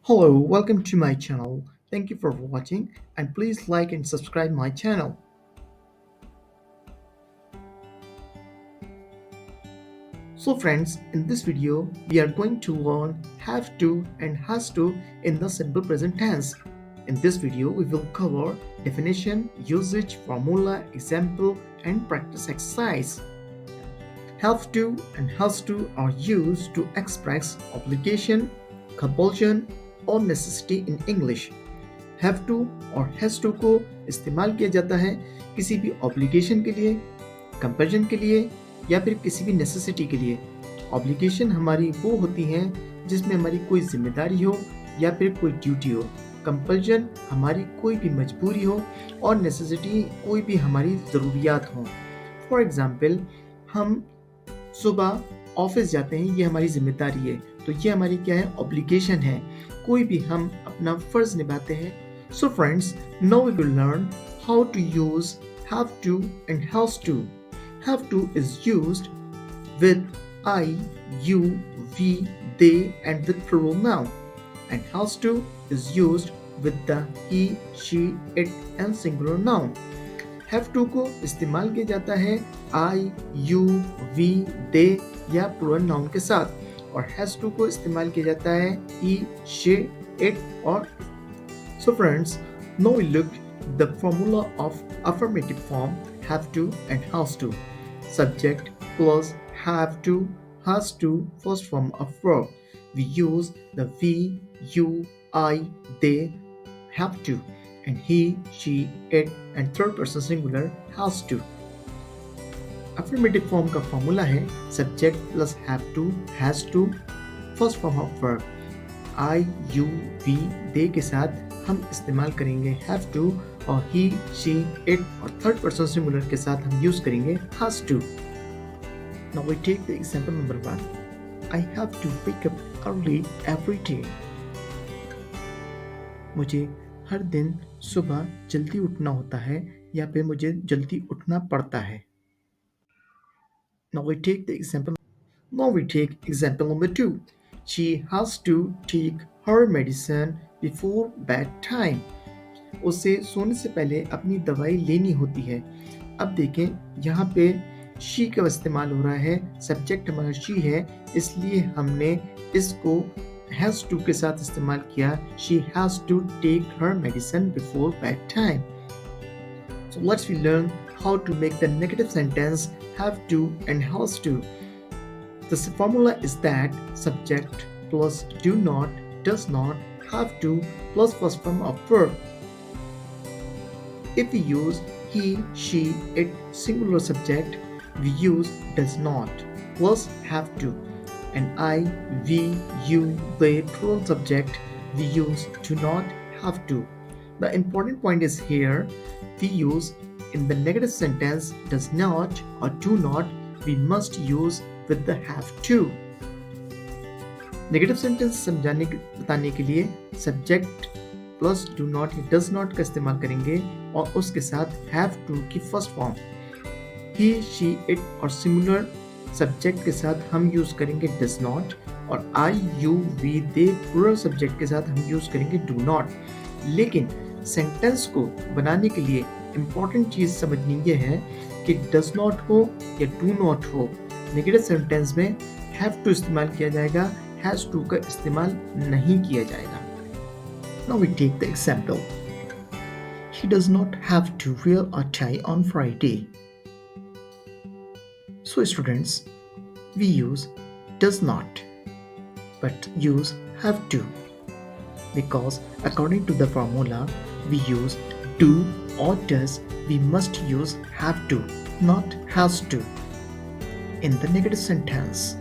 Hello, welcome to my channel. Thank you for watching and please like and subscribe my channel. So friends, in this video, we are going to learn have to and has to in the simple present tense. In this video, we will cover definition, usage, formula, example and practice exercise. Have to and has to are used to express obligation, compulsion or necessity in English. Have to और has to को इस्तेमाल किया जाता है किसी भी obligation के लिए, कंपल्शन के लिए या फिर किसी भी नेसेसिटी के लिए। ऑब्लिगेशन हमारी वो होती हैं जिसमें हमारी कोई जिम्मेदारी हो या फिर कोई ड्यूटी हो। कंपल्शन हमारी कोई भी मजबूरी हो और नेसेसिटी कोई भी हमारी ज़रूरियात हो। फॉर एग्ज़ाम्पल, हम सुबह ऑफिस जाते हैं, ये हमारी जिम्मेदारी है, तो ये हमारी क्या है, ऑब्लिगेशन है। कोई भी हम अपना फ़र्ज़ निभाते हैं। So friends, now we will learn how to use have to and has to. Have to is used with I, you, we, they and with plural noun. And has to is used with the he, she, it and singular noun. Have to को इस्तेमाल किया जाता है I, you, we, they या plural noun के साथ, और has to को इस्तेमाल किया जाता है he, she, it और So friends, now we look the formula of affirmative form have to and has to. Subject plus have to, has to, first form of verb. We use the we, you, I, they, have to, and he, she, it, and third person singular has to. Affirmative form का formula है subject plus have to, has to, first form of verb. I, you, we, they के साथ हम इस्तेमाल करेंगे have to, और he, she, it और third person singular के साथ हम यूज करेंगे has to. Now we take the example number 1. I have to wake up early every day. मुझे हर दिन सुबह जल्दी उठना होता है या फिर मुझे जल्दी उठना पड़ता है. Now we take example number 2. She has to take her medicine before bedtime. उसे सोने से पहले अपनी दवाई लेनी होती है. अब देखें, यहाँ पे she का इस्तेमाल हो रहा है, सब्जेक्ट हमारा she है, इसलिए हमने इसको has to के साथ इस्तेमाल किया. She has to take her medicine before bedtime. So let's learn how to make the negative sentence have to and has to. The formula is that subject plus do not, does not, have to plus first form of verb. If we use he, she, it singular subject, we use does not plus have to. And I, we, you, they plural subject, we use do not, have to. The important point is here, we use in the negative sentence does not or do not, we must use with the have to. Negative sentence बताने के लिए subject plus do not या does not का इस्तेमाल करेंगे और उसके साथ हैव टू की first form he, she, it और सिमिलर सब्जेक्ट के साथ हम यूज करेंगे डज नॉट, और I, you, we, they plural subject के साथ हम यूज करेंगे डू नॉट. लेकिन सेंटेंस को बनाने के लिए इंपॉर्टेंट चीज समझनी ये है कि डज नॉट हो या डू नॉट हो, नेगेटिव सेंटेंस में हैव टू इस्तेमाल किया जाएगा, हैज टू का इस्तेमाल नहीं किया जाएगा. Now we take the example. He does not have to wear a tie on Friday. So students, we use does not but use have to, because according to the formula we use do or does, we must use have to, not has to in the negative sentence.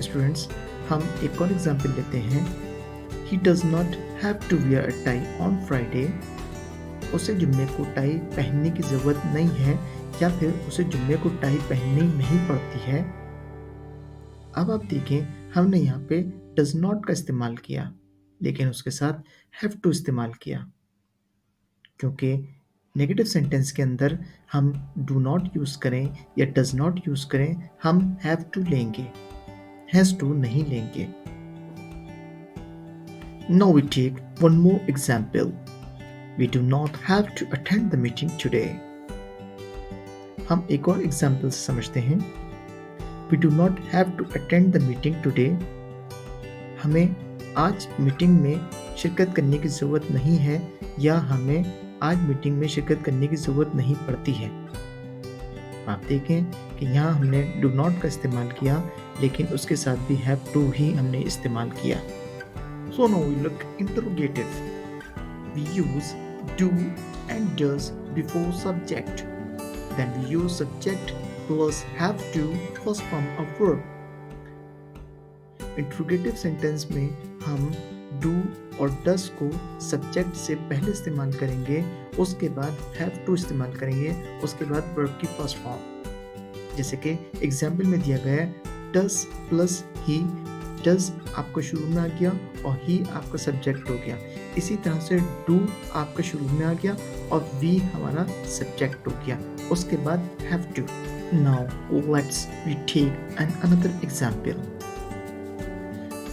Students, हम एक और example लेते हैं. He does not have to wear a tie on Friday. उसे जुम्मे को tie पहनने की ज़रूरत नहीं है या फिर उसे जुम्मे को टाई पहननी नहीं पड़ती है. अब आप देखें, हमने यहाँ पे does not का इस्तेमाल किया लेकिन उसके साथ have to इस्तेमाल किया, क्योंकि नेगेटिव सेंटेंस के अंदर हम do not यूज़ करें या does not यूज़ करें, हम have to लेंगे, has to नहीं लेंगे. Now we take one more example. We do not have to attend the meeting today. हम एक और एग्जाम्पल से समझते हैं. We do not have to attend the meeting today. हमें आज मीटिंग में शिरकत करने की ज़रूरत नहीं है या हमें आज मीटिंग में शिरकत करने की ज़रूरत नहीं पड़ती है. आप देखें कि यहाँ हमने डू नॉट का इस्तेमाल किया, लेकिन उसके साथ भी हैव टू ही हमने इस्तेमाल किया. So now we look interrogative. We use do and does before subject. Then we use subject plus have to first form of verb. Interrogative sentence में हम do और does को सब्जेक्ट से पहले इस्तेमाल करेंगे, उसके बाद have to इस्तेमाल करेंगे, उसके बाद verb की फर्स्ट फॉर्म. जैसे कि एग्जाम्पल में दिया गया है does प्लस he. does आपका शुरू में आ गया और he आपका सब्जेक्ट हो गया. इसी तरह से do आपका शुरू में आ गया और we हमारा सब्जेक्ट हो गया. उसके बाद have to. Now let's we take another example.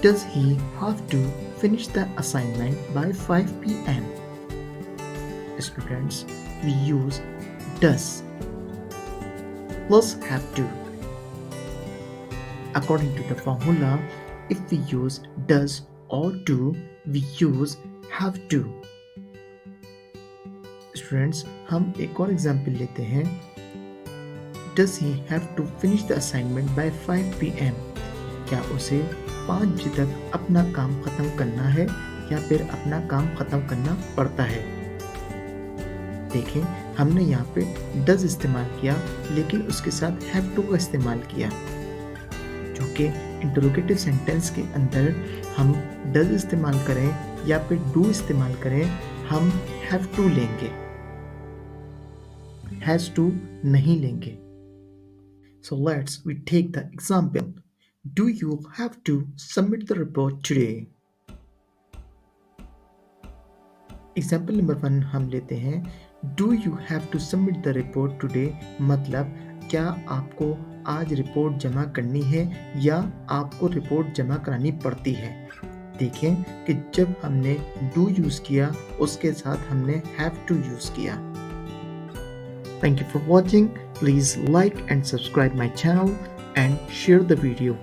Does he have to finish the assignment by 5 p.m.? Students, we use does plus have to. According to the formula, if we use does or do, we use have to. Students, हम एक और example लेते हैं. Does he have to finish the assignment by 5 p.m.? क्या उसे 5 बजे तक अपना काम खत्म करना है या फिर अपना काम खत्म करना पड़ता है? देखें, हमने यहाँ पे does इस्तेमाल किया, लेकिन उसके साथ have to का इस्तेमाल किया, जो कि इंटरोगेटिव सेंटेंस के अंदर हम does इस्तेमाल करें या फिर do इस्तेमाल करें, हम have to लेंगे, has to नहीं लेंगे. So let's we take the example. Do you have to submit the report today? Example number 1 हम लेते हैं. Do you have to submit the report today? मतलब क्या आपको आज रिपोर्ट जमा करनी है या आपको रिपोर्ट जमा करानी पड़ती है? देखें कि जब हमने do यूज़ किया, उसके साथ हमने have to यूज़ किया. Thank you for watching. Please like and subscribe my channel and share the video.